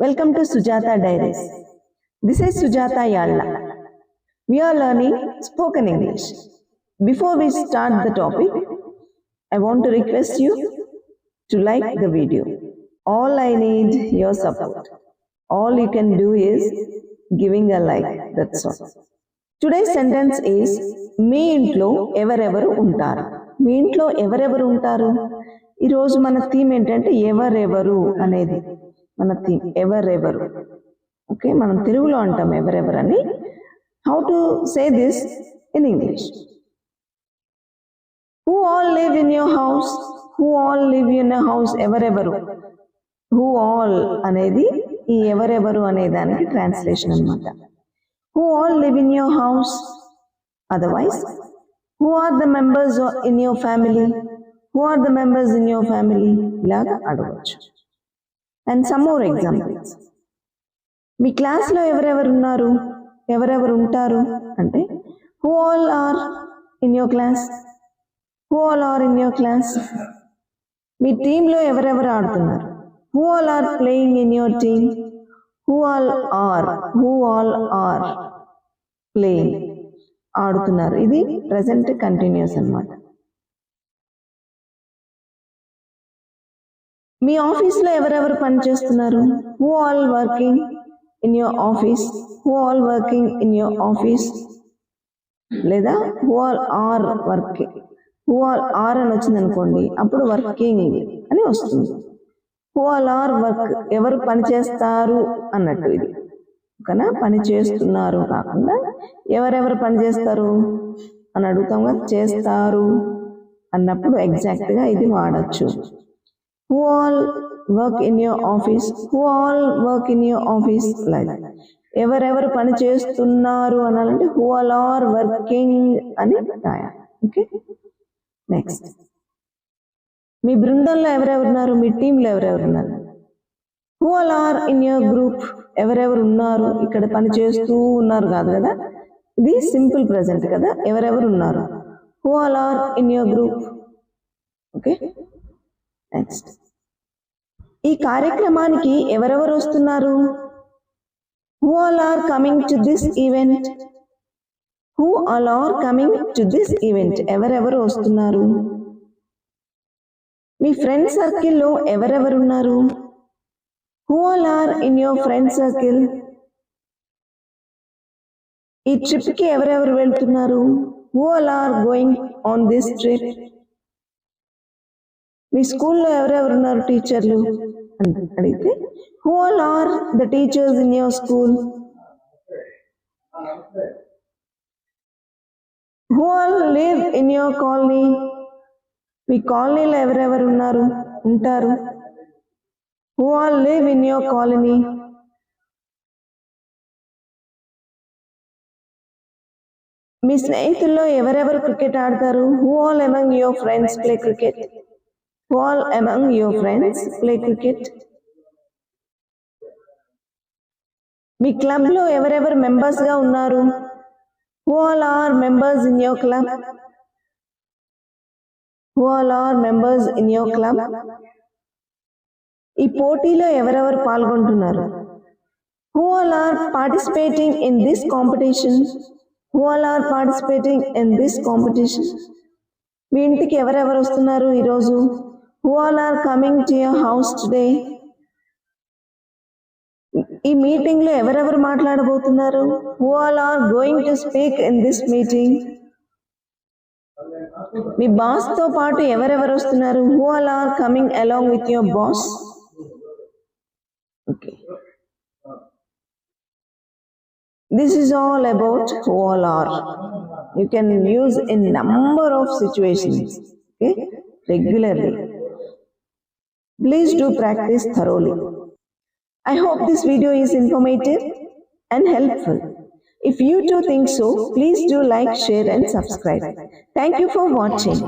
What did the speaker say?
Welcome to Sujata Diaries. This is Sujata Yalla. We are learning spoken English. Before we start the topic, I want to request you to like the video. All I need your support. All you can do is giving a like. That's all. Today's sentence is మీ ఇంట్లో ఎవరెవరు ఉంటారు. మీ ఇంట్లో ఎవరెవరు ఉంటారు. ఈరోజు మన theme ఏంటంటే ఎవరెవరు అనేది మన థీమ్. ఎవరెవరు. ఓకే, మనం తెలుగులో అంటాం ఎవరెవరు అని. How to say this in English? Who all live in your house. Who all live in your house. ఎవరెవరు. హూ ఆల్ అనేది ఈ ఎవరెవరు అనే దానికి ట్రాన్స్లేషన్ అన్నమాట. Who all live in your house? Otherwise, who are the members in your family? Who are the members in your family? ఇలాగా అడగవచ్చు. And some more examples. మీ క్లాస్లో ఎవరెవరు ఉన్నారు, ఎవరెవరు ఉంటారు అంటే who all are in your class? Who all are in your class? మీ టీంలో ఎవరెవరు ఆడుతున్నారు? Who all are playing in your team? Who all are playing, ఆడుతున్నారు. ఇది ప్రెసెంట్ కంటిన్యూస్ అన్నమాట. మీ ఆఫీస్లో ఎవరెవరు పనిచేస్తున్నారు? Who all working in your office. Who all working in your office. లేదా who all are working. Who all are అని వచ్చింది అనుకోండి, అప్పుడు వర్కింగ్ అని వస్తుంది. హూ ఆల్ ఆర్ వర్క్, ఎవరు పని చేస్తారు అన్నట్టు. ఇది ఓకేనా, పని చేస్తున్నారు కాకుండా ఎవరెవరు పని చేస్తారు అని అడుగుతాం కదా, చేస్తారు అన్నప్పుడు ఎగ్జాక్ట్గా ఇది వాడచ్చు. Who all work in your office. Who all work in your office. Like ఎవరెవరు పని చేస్తున్నారు అనాలంటే హూ ఆల్ ఆర్ వర్కింగ్ అని రాయాలి. Okay, next. మీ బృందంలో ఎవరెవరున్నారు, మీ టీంలో ఎవరెవరున్నారు. Who all are in your group. ఎవరెవరు ఉన్నారు, ఇక్కడ పని చేస్తూ ఉన్నారు కాదు కదా, ఇది సింపుల్ ప్రెజెంట్ కదా, ఎవరెవరు ఉన్నారు. Who all are in your group. Okay, next. ఈ కార్యక్రమానికి ఎవరెవరు వస్తున్నారు. Who all are coming to this event. Who all are coming to this event. ఎవరెవరు వస్తున్నారు. మీ ఫ్రెండ్ సర్కిల్లో ఎవరెవరు ఉన్నారు. Who all are in your friend circle. ఈ ట్రిప్కి ఎవరెవరు వెళ్తున్నారు. Who all are going on this trip. మీ స్కూల్లో ఎవరెవరు ఉన్నారు టీచర్లు అని అడిగితే who all are the teachers in your school. Who all live in your colony. మీ కాలనీలో ఎవరెవరు ఉన్నారు, ఉంటారు. Who all live in your colony. మీ స్నేహితుల్లో ఎవరెవరు క్రికెట్ ఆడతారు. Who all among your friends play cricket. Who all among your friends play cricket. మీ క్లబ్లో ఎవరెవరు మెంబర్స్గా ఉన్నారు. Who all are members in your club. Who all are members in your club? ఈ పోటీలో ఎవరెవరు పాల్గొంటున్నారు. Who all are participating in this competition? Who all are participating in this competition? మీ ఇంటికి ఎవరెవరు వస్తున్నారు ఈరోజు. Who all are coming to your house today? ఈ మీటింగ్లో ఎవరెవరు మాట్లాడబోతున్నారు. Who all are going to speak in this meeting? మీ boss తో పాటు ఎవరెవరు వస్తున్నారు. Who all are coming along with your boss. Okay, this is all about who all are. You can use in number of situations. Okay, regularly. Please do practice thoroughly. I hope this video is informative and helpful. If you too think so, please do like, share and subscribe. Thank you for watching.